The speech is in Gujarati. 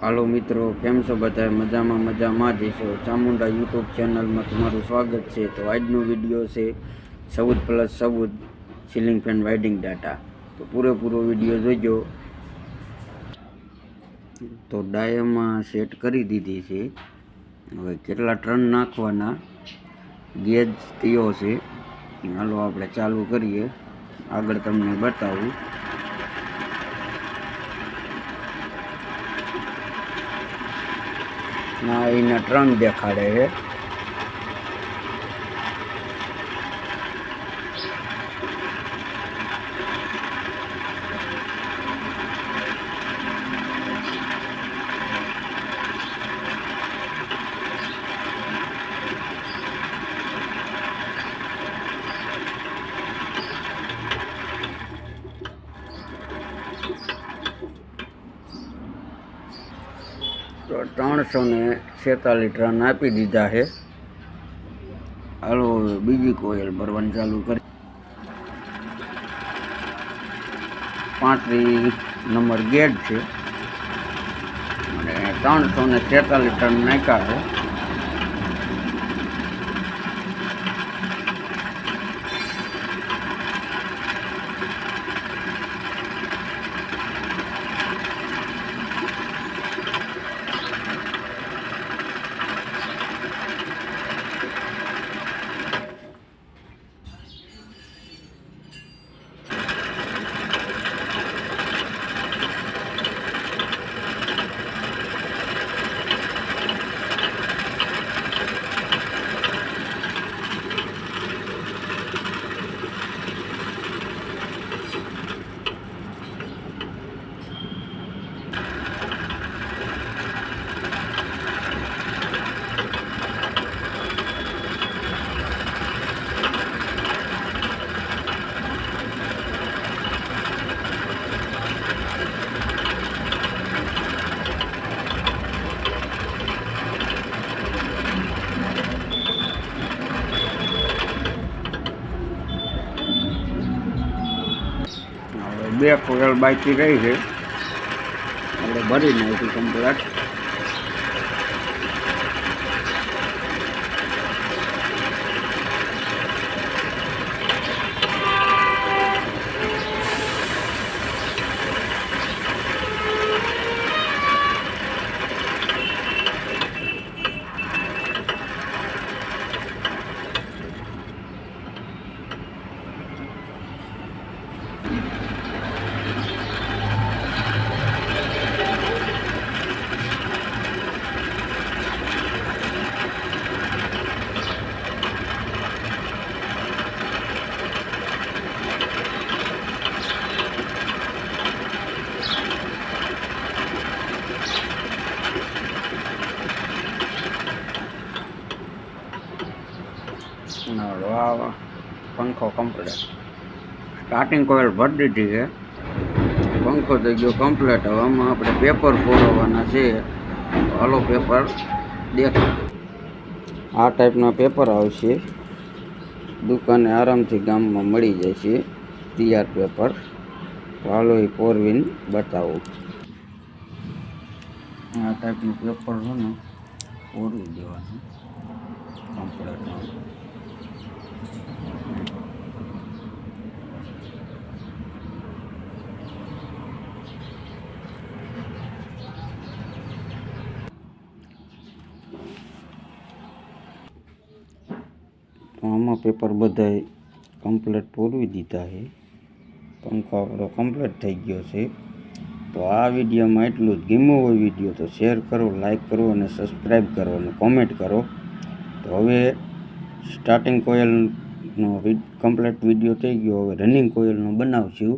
હાલો મિત્રો, કેમ છો બધા? મજામાં જઈશો. ચામુંડા યુટ્યુબ ચેનલમાં તમારું સ્વાગત છે. તો આજનો વિડીયો છે 14+14 સીલિંગ ફેન વાઇડિંગ ડાટા. તો પૂરેપૂરો વિડીયો જોજો. તો ડાયામાં સેટ કરી દીધી છે. હવે કેટલા ટર્ન નાખવાના ગેજ કયો છે હાલો આપણે ચાલુ કરીએ. આગળ તમને બતાવું. ના એના ટ્રન દેખાડે છે. તો 346 ટન આપી દીધા છે. હાલો બીજી કોયલ ભરવાની ચાલુ કરી. 35 નંબર ગેટ છે અને 346 ટન નાખ્યા છે. બે કોયલ બાકી રહી છે, આપણે ભરી નાખી કમ્પ્લીટ. આ પંખો કમ્પ્લીટ. સ્ટાર્ટિંગ કોઇલ ભરી દીધી છે. પંખો થઈ ગયો કમ્પ્લીટ. હવે આમાં આપણે પેપર પોરવવાના છે. હાલો પેપર દેખાય. આ ટાઈપના પેપર આવશે. દુકાને આરામથી ગામમાં મળી જાય છે તૈયાર પેપર. તો હાલો એ પોરવીને બતાવું. આ ટાઈપનું પેપર છે ને પોરવી દેવાનું કમ્પ્લીટ. તો આમાં પેપર બધાય કમ્પ્લીટ પૂરવી દીધા છે. પંખો આપણો કમ્પ્લીટ થઈ ગયો છે. તો આ વિડીયોમાં એટલું જ. ગમ્યો હોય વિડીયો તો શેર કરો, લાઈક કરો અને સબસ્ક્રાઈબ કરો અને કોમેન્ટ કરો. તો હવે સ્ટાર્ટિંગ કોયલનો કમ્પ્લીટ વિડીયો થઈ ગયો. હવે રનિંગ કોયલનો બનાવશું.